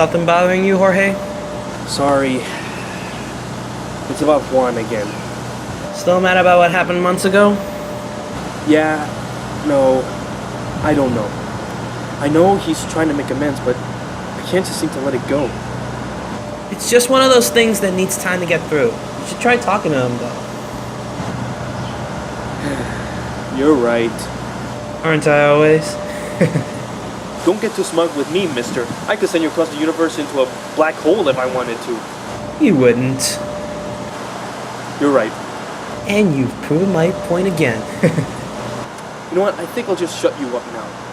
Something bothering you, Jorge? Sorry. It's about Juan again. Still mad about what happened months ago? Yeah, no, I don't know. I know he's trying to make amends, but I can't just seem to let it go. It's just one of those things that needs time to get through. You should try talking to him, though. You're right. Aren't I always? Don't get too smug with me, mister. I could send you across the universe into a black hole if I wanted to. You wouldn't. You're right. And you've proven my point again. You know what? I think I'll just shut you up now.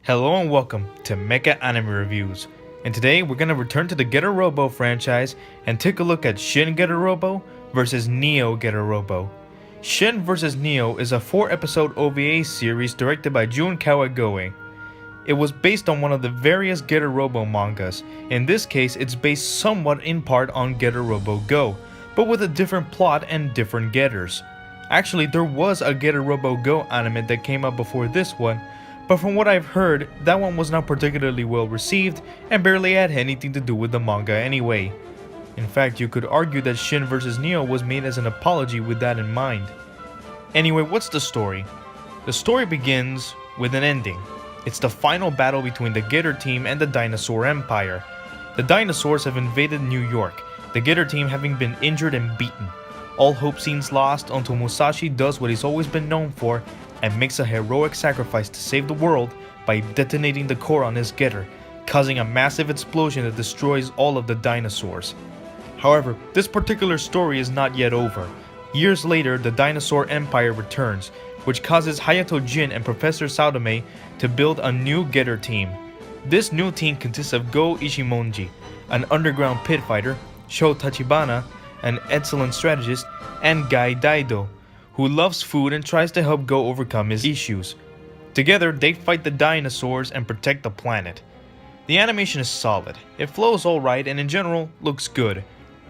Hello and welcome to Mecha Anime Reviews, and today we're going to return to the Getter Robo franchise and take a look at Shin Getter Robo vs Neo Getter Robo. Shin vs Neo is a 4-episode OVA series directed by Jun Kawagoe. It was based on one of the various Getter Robo mangas. In this case, it's based somewhat in part on Getter Robo Go, but with a different plot and different getters. Actually, there was a Getter Robo Go anime that came out before this one, but from what I've heard, that one was not particularly well received and barely had anything to do with the manga anyway. In fact, you could argue that Shin vs Neo was made as an apology with that in mind. Anyway, what's the story? The story begins with an ending. It's the final battle between the Getter team and the Dinosaur Empire. The dinosaurs have invaded New York, the Getter team having been injured and beaten. All hope seems lost until Musashi does what he's always been known for and makes a heroic sacrifice to save the world by detonating the core on his getter, causing a massive explosion that destroys all of the dinosaurs. However, this particular story is not yet over. Years later, the Dinosaur Empire returns, which causes Hayato Jin and Professor Saotome to build a new getter team. This new team consists of Go Ishimonji, an underground pit fighter, Sho Tachibana, an excellent strategist, and Gai Daido, who loves food and tries to help Go overcome his issues. Together, they fight the dinosaurs and protect the planet. The animation is solid, it flows alright and in general, looks good.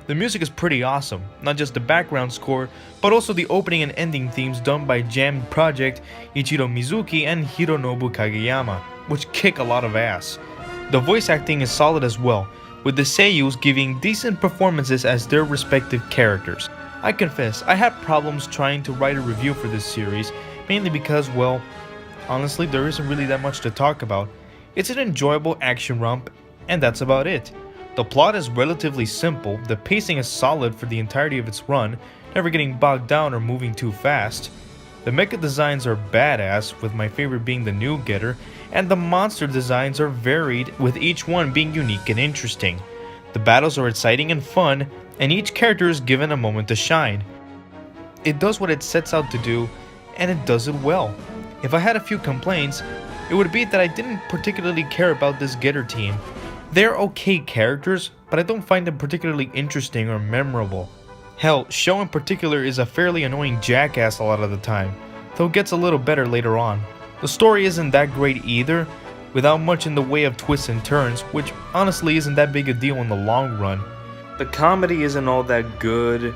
The music is pretty awesome, not just the background score, but also the opening and ending themes done by Jam Project, Ichiro Mizuki and Hironobu Kageyama, which kick a lot of ass. The voice acting is solid as well, with the seiyus giving decent performances as their respective characters. I confess, I had problems trying to write a review for this series, mainly because, well, honestly there isn't really that much to talk about. It's an enjoyable action romp, and that's about it. The plot is relatively simple, the pacing is solid for the entirety of its run, never getting bogged down or moving too fast. The mecha designs are badass, with my favorite being the new getter, and the monster designs are varied, with each one being unique and interesting. The battles are exciting and fun, and each character is given a moment to shine. It does what it sets out to do, and it does it well. If I had a few complaints, it would be that I didn't particularly care about this getter team. They're okay characters, but I don't find them particularly interesting or memorable. Hell, Sho in particular is a fairly annoying jackass a lot of the time, though it gets a little better later on. The story isn't that great either, without much in the way of twists and turns, which honestly isn't that big a deal in the long run. The comedy isn't all that good.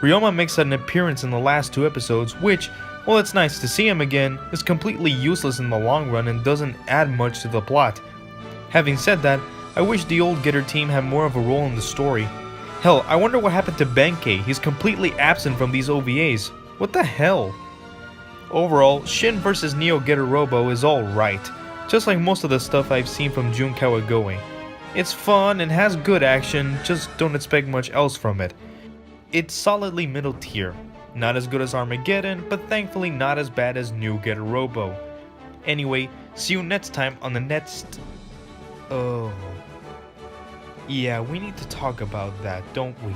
Ryoma makes an appearance in the last 2 episodes, which, while it's nice to see him again, is completely useless in the long run and doesn't add much to the plot. Having said that, I wish the old getter team had more of a role in the story. Hell, I wonder what happened to Benkei. He's completely absent from these OVAs. What the hell? Overall, Shin vs Neo Getter Robo is alright, just like most of the stuff I've seen from Jun Kawagoe. It's fun and has good action, just don't expect much else from it. It's solidly middle tier. Not as good as Armageddon, but thankfully not as bad as New Getter Robo. Anyway, see you next time on the next... Oh... Yeah, we need to talk about that, don't we?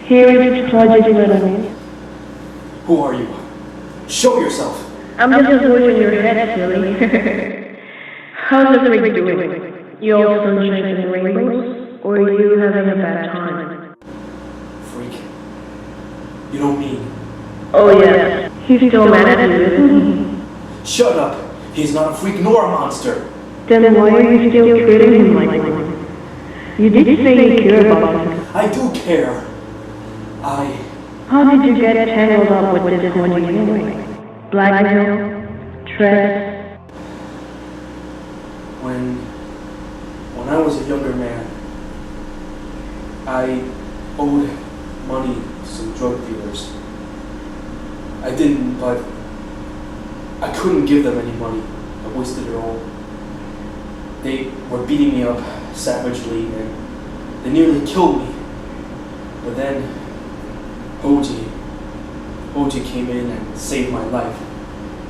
Here is Project Little. Who are you? Show yourself. I'm just a voice in your head, silly. How's the rig doing? You all sunshine and rainbows? Or are you having a bad time? Freak. You don't mean... Oh yeah, he's still mad at you, isn't he? Shut up! He's not a freak nor a monster! Then why are you still treating him like one? You did say you care about him. I do care. How did you get tangled up with this one anyway? Blackmail? Threats? When I was a younger man, I owed money to some drug dealers. I didn't, but I couldn't give them any money. I wasted it all. They were beating me up savagely and they nearly killed me. But then Oji came in and saved my life.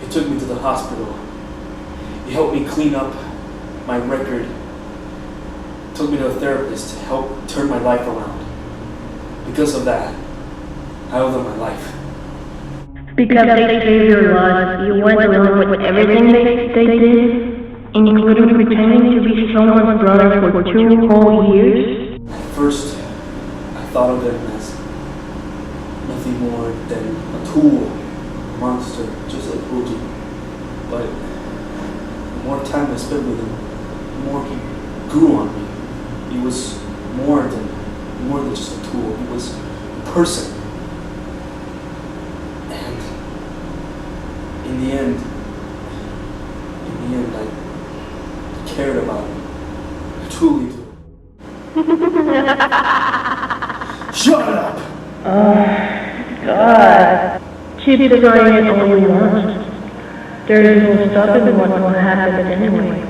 He took me to the hospital. He helped me clean up my record. Took me to a therapist to help turn my life around. Because of that, I owe them my life. Because they saved your life, you went along with everything they did, including pretending to be someone's brother for 2 whole years? At first, I thought of them as nothing more than a tool, a monster, just like Oji. But the more time I spent with him, the more he grew on me. He was more than just a tool. He was a person. And in the end, I cared about him. I truly do. Shut up! God. Keep trying it only once. There is no stopping what will happen anyway.